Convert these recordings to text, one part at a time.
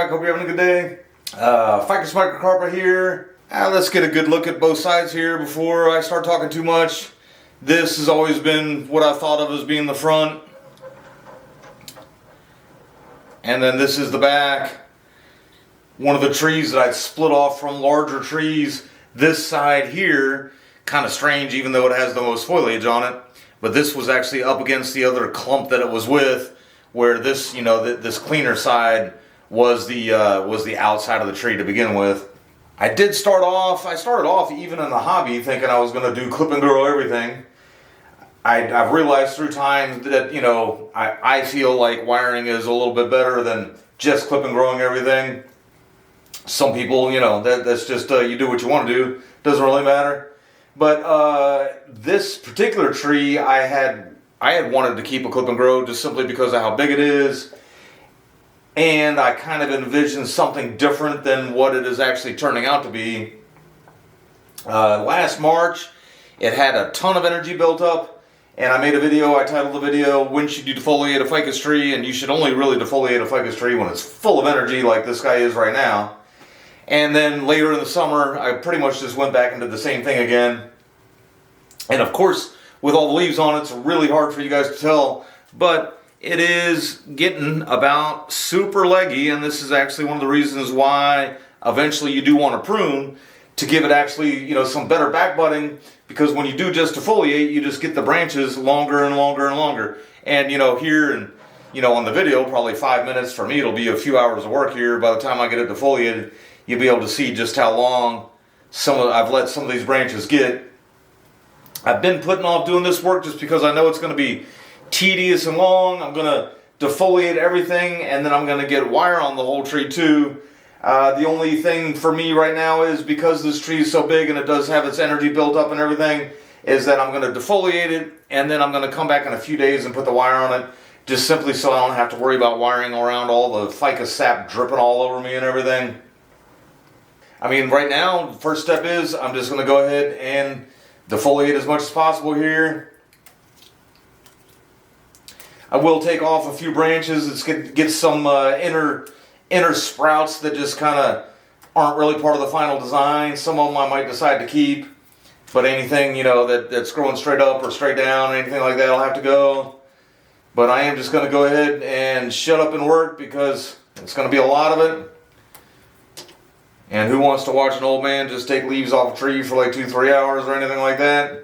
back. Hope you're having a good day. Ficus Microcarpa here. Let's get a good look at both sides here before I start talking too much. This has always been what I thought of as being the front. And then this is the back. One of the trees that I'd split off from larger trees. This side here, kind of strange even though it has the most foliage on it. But this was actually up against the other clump that it was with, where this, this cleaner side was the outside of the tree to begin with. I started off even in the hobby thinking I was going to do clip and grow everything. I've realized through time that, I feel like wiring is a little bit better than just clip and growing everything. Some people, that's just, you do what you want to do. Doesn't really matter. But this particular tree, I had wanted to keep a clip and grow just simply because of how big it is. And I kind of envisioned something different than what it is actually turning out to be. Last March, it had a ton of energy built up. And I made a video, I titled the video, "When should you defoliate a ficus tree?" And you should only really defoliate a ficus tree when it's full of energy like this guy is right now. And then later in the summer, I pretty much just went back into the same thing again. And of course, with all the leaves on it, it's really hard for you guys to tell, but it is getting about super leggy, and this is actually one of the reasons why eventually you do want to prune, to give it actually, some better back budding, because when you do just defoliate, you just get the branches longer and longer and longer. And here and on the video, probably 5 minutes, for me it'll be a few hours of work here. By the time I get it defoliated, you'll be able to see just how long I've let some of these branches get. I've been putting off doing this work just because I know it's going to be tedious and long. I'm going to defoliate everything, and then I'm going to get wire on the whole tree too. The only thing for me right now is, because this tree is so big and it does have its energy built up and everything, is that I'm going to defoliate it, and then I'm going to come back in a few days and put the wire on it, just simply so I don't have to worry about wiring around all the ficus sap dripping all over me and everything. I mean, right now, the first step is I'm just going to go ahead and defoliate as much as possible here. I will take off a few branches. It's get some inner sprouts that just kind of aren't really part of the final design. Some of them I might decide to keep, but anything that's growing straight up or straight down or anything like that will have to go. But I am just going to go ahead and shut up and work, because it's going to be a lot of it. And who wants to watch an old man just take leaves off a tree for like 2-3 hours or anything like that?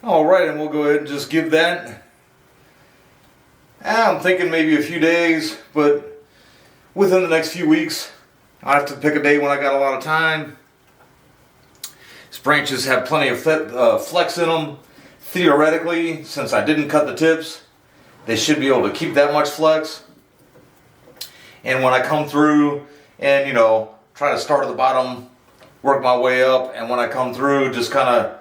Alright, and we'll go ahead and just give that, I'm thinking maybe a few days, but within the next few weeks. I have to pick a day when I got a lot of time. These branches have plenty of flex in them. Theoretically, since I didn't cut the tips, they should be able to keep that much flex. And when I come through and, try to start at the bottom, work my way up, and when I come through, just kind of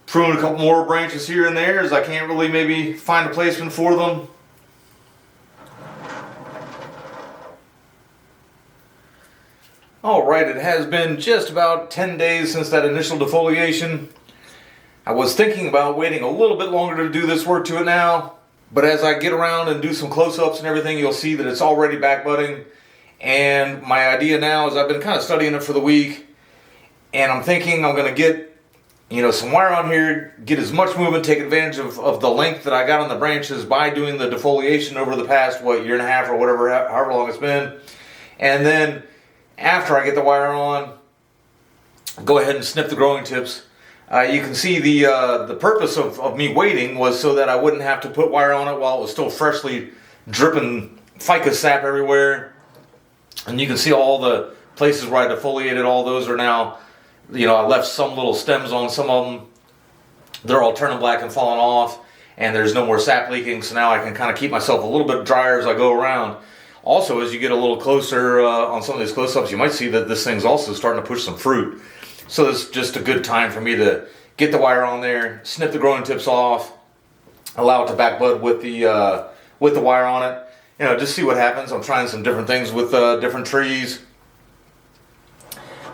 prune a couple more branches here and there, as I can't really maybe find a placement for them. Alright, it has been just about 10 days since that initial defoliation. I was thinking about waiting a little bit longer to do this work to it now, but as I get around and do some close-ups and everything, you'll see that it's already back budding. And my idea now is I've been kind of studying it for the week, and I'm thinking I'm going to get some wire on here, get as much movement, take advantage of the length that I got on the branches by doing the defoliation over the past, year and a half or whatever, however long it's been. And then after I get the wire on, go ahead and snip the growing tips. You can see the purpose of me waiting was so that I wouldn't have to put wire on it while it was still freshly dripping ficus sap everywhere. And you can see all the places where I defoliated, all those are now, I left some little stems on some of them. They're all turning black and falling off, and there's no more sap leaking, so now I can kind of keep myself a little bit drier as I go around. Also, as you get a little closer on some of these close-ups, you might see that this thing's also starting to push some fruit. So it's just a good time for me to get the wire on there, snip the growing tips off, allow it to back bud with the wire on it. Just see what happens. I'm trying some different things with different trees.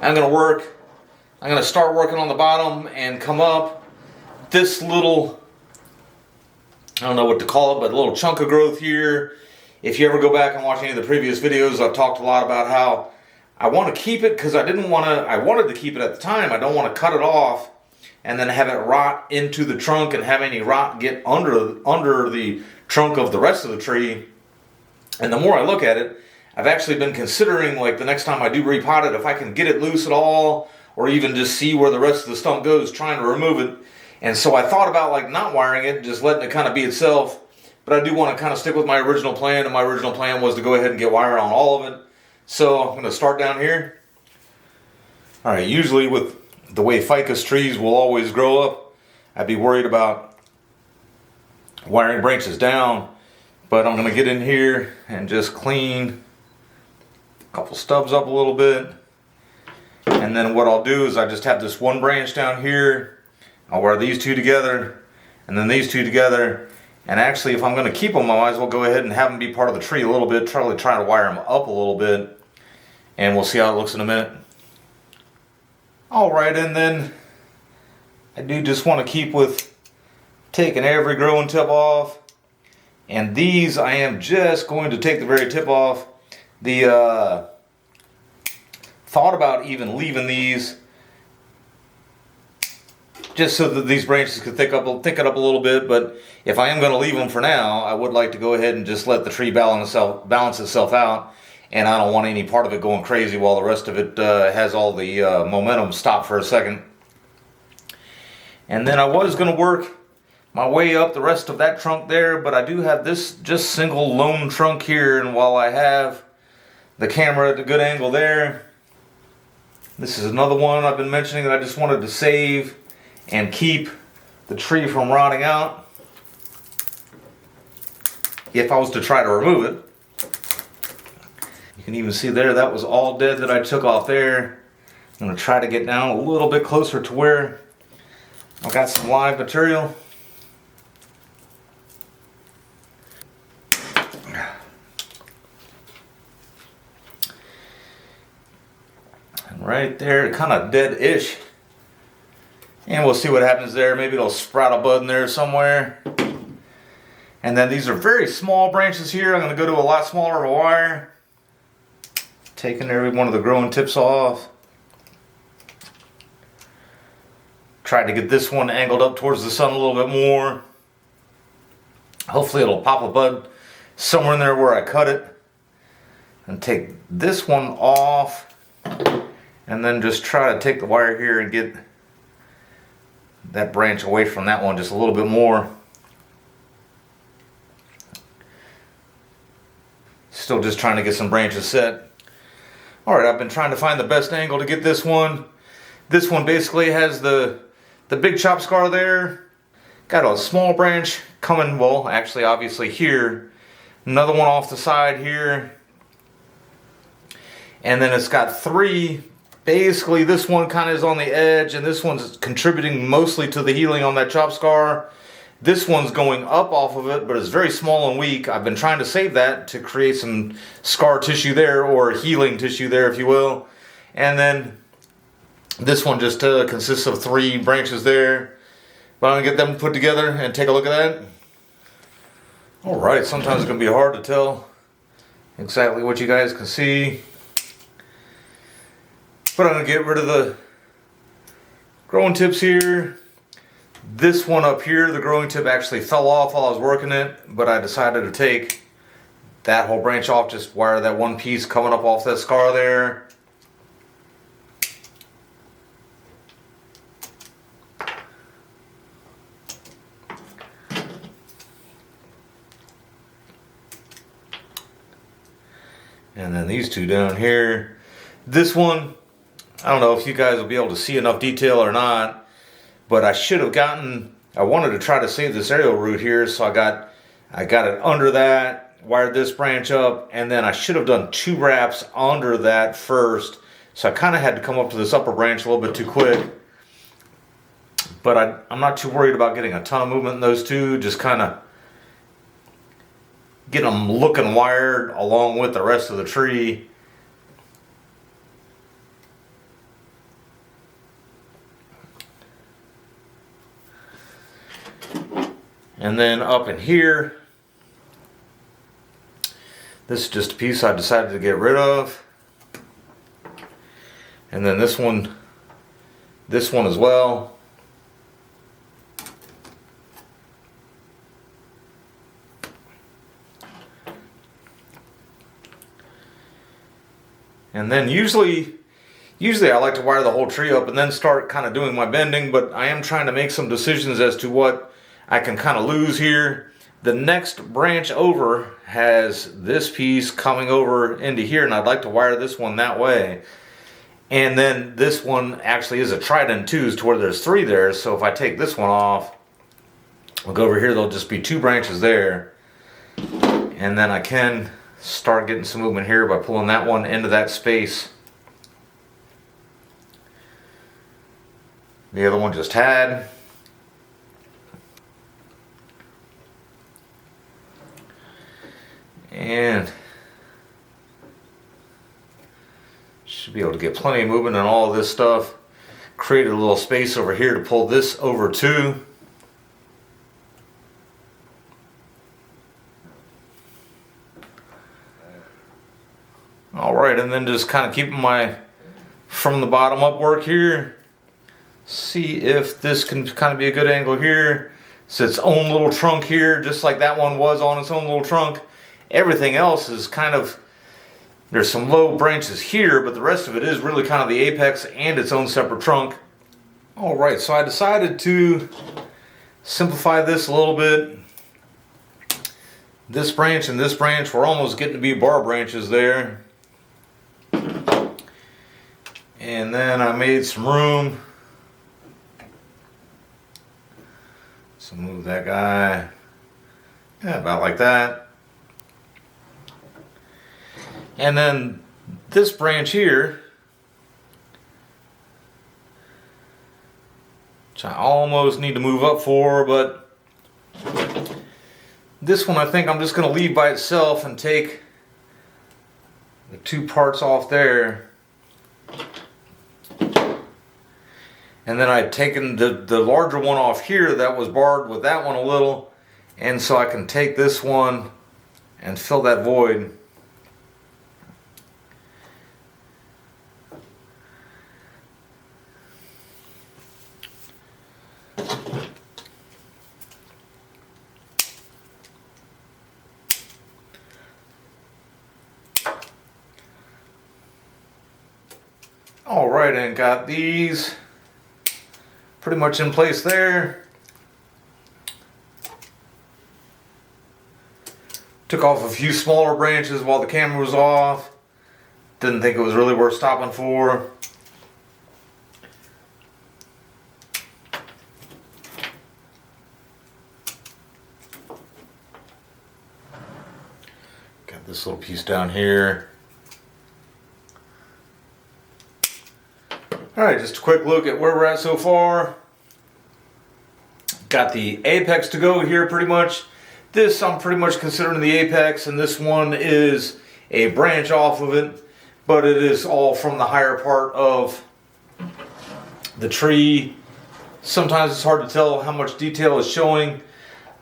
I'm going to start working on the bottom and come up this little, I don't know what to call it, but a little chunk of growth here. If you ever go back and watch any of the previous videos, I've talked a lot about how I want to keep it because I wanted to keep it at the time. I don't want to cut it off and then have it rot into the trunk and have any rot get under the trunk of the rest of the tree. And the more I look at it, I've actually been considering, like, the next time I do repot it, if I can get it loose at all, or even just see where the rest of the stump goes, trying to remove it. And so I thought about, like, not wiring it, just letting it kind of be itself. But I do want to kind of stick with my original plan, and my original plan was to go ahead and get wire on all of it. So I'm going to start down here. Alright, usually with the way ficus trees will always grow up, I'd be worried about wiring branches down. But I'm going to get in here and just clean a couple stubs up a little bit. And then what I'll do is I just have this one branch down here. I'll wire these two together and then these two together. And actually, if I'm going to keep them, I might as well go ahead and have them be part of the tree a little bit. Try to wire them up a little bit. And we'll see how it looks in a minute. Alright, and then I do just want to keep with taking every growing tip off. And these, I am just going to take the very tip off. Thought about even leaving these just so that these branches could thicken it up a little bit, but if I am going to leave them for now, I would like to go ahead and just let the tree balance itself out, and I don't want any part of it going crazy while the rest of it has all the momentum stopped for a second. And then I was going to work my way up the rest of that trunk there, but I do have this just single lone trunk here, and while I have the camera at a good angle there, this is another one I've been mentioning that I just wanted to save and keep the tree from rotting out if I was to try to remove it. You can even see there that was all dead that I took off there. I'm going to try to get down a little bit closer to where I've got some live material. Right there, kind of dead-ish. And we'll see what happens there. Maybe it'll sprout a bud in there somewhere. And then these are very small branches here. I'm going to go to a lot smaller of a wire. Taking every one of the growing tips off. Tried to get this one angled up towards the sun a little bit more. Hopefully it'll pop a bud somewhere in there where I cut it. And take this one off. And then just try to take the wire here and get that branch away from that one just a little bit more. Still just trying to get some branches set. Alright, I've been trying to find the best angle to get this one. This one basically has the big chop scar there. Got a small branch coming, well, actually obviously here. Another one off the side here. And then it's got three. Basically, this one kind of is on the edge, and this one's contributing mostly to the healing on that chop scar. This one's going up off of it, but it's very small and weak. I've been trying to save that to create some scar tissue there, or healing tissue there, if you will. And then this one just consists of 3 branches there. But I'm going to get them put together and take a look at that. Alright, sometimes it's going to be hard to tell exactly what you guys can see. But I'm going to get rid of the growing tips here. This one up here, the growing tip actually fell off while I was working it, but I decided to take that whole branch off, just wire that one piece coming up off that scar there. And then these 2 down here. This one, I don't know if you guys will be able to see enough detail or not, but I should have gotten, I wanted to try to save this aerial root here, so I got it under that, wired this branch up, and then I should have done 2 wraps under that first, so I kind of had to come up to this upper branch a little bit too quick. But I'm not too worried about getting a ton of movement in those 2, just kind of get them looking wired along with the rest of the tree. And then up in here, this is just a piece I decided to get rid of. And then this one as well. And then usually I like to wire the whole tree up and then start kind of doing my bending, but I am trying to make some decisions as to what I can kind of lose here. The next branch over has this piece coming over into here, and I'd like to wire this one that way. And then this one actually is a trident too, to where there's 3 there, so if I take this one off, I'll go over here, there'll just be 2 branches there. And then I can start getting some movement here by pulling that one into that space the other one just had. And should be able to get plenty of movement on all of this stuff. Created a little space over here to pull this over to. Alright, and then just kind of keeping my from the bottom up work here. See if this can kind of be a good angle here. It's its own little trunk here, just like that one was on its own little trunk. Everything else is kind of, there's some low branches here, but the rest of it is really kind of the apex and its own separate trunk. Alright, so I decided to simplify this a little bit. This branch and this branch were almost getting to be bar branches there. And then I made some room. So move that guy, yeah, about like that. And then this branch here, which I almost need to move up for, but this one I think I'm just going to leave by itself and take the 2 parts off there. And then I'd taken the larger one off here that was barred with that one a little, and so I can take this one and fill that void. Alright, and got these pretty much in place there. Took off a few smaller branches while the camera was off. Didn't think it was really worth stopping for. Got this little piece down here. Alright, just a quick look at where we're at so far. Got the apex to go here pretty much. This I'm pretty much considering the apex, and this one is a branch off of it. but it is all from the higher part of the tree. Sometimes it's hard to tell how much detail is showing.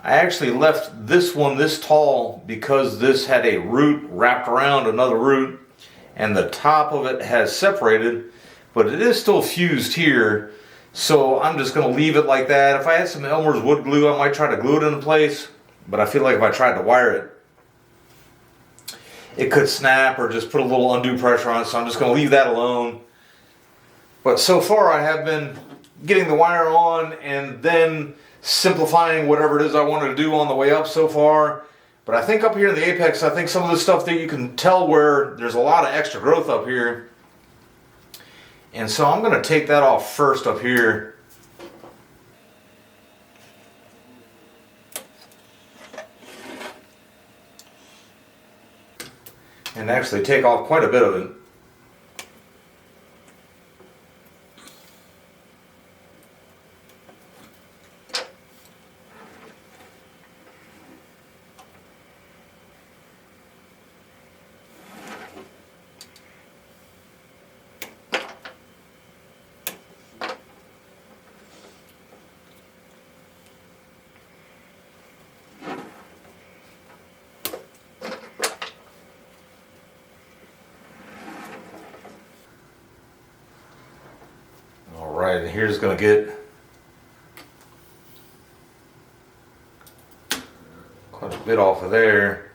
I actually left this one this tall because this had a root wrapped around another root, and the top of it has separated, but it is still fused here. So I'm just going to leave it like that. If I had some Elmer's wood glue, I might try to glue it into place, but I feel like if I tried to wire it, it could snap or just put a little undue pressure on it, so I'm just going to leave that alone. But so far I have been getting the wire on and then simplifying whatever it is I wanted to do on the way up so far. But I think up here in the apex, I think some of the stuff that you can tell where there's a lot of extra growth up here. And so I'm going to take that off first up here. And actually take off quite a bit of it. Alright, and here's going to get quite a bit off of there.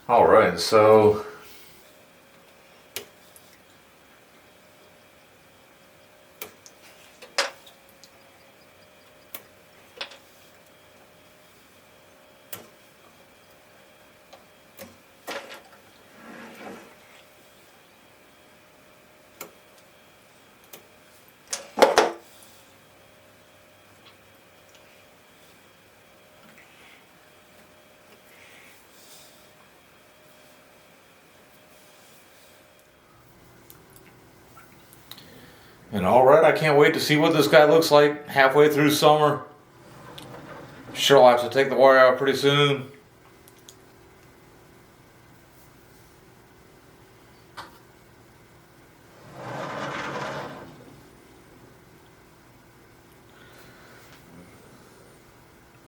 All right, so and alright, I can't wait to see what this guy looks like halfway through summer. Sure, I'll have to take the wire out pretty soon.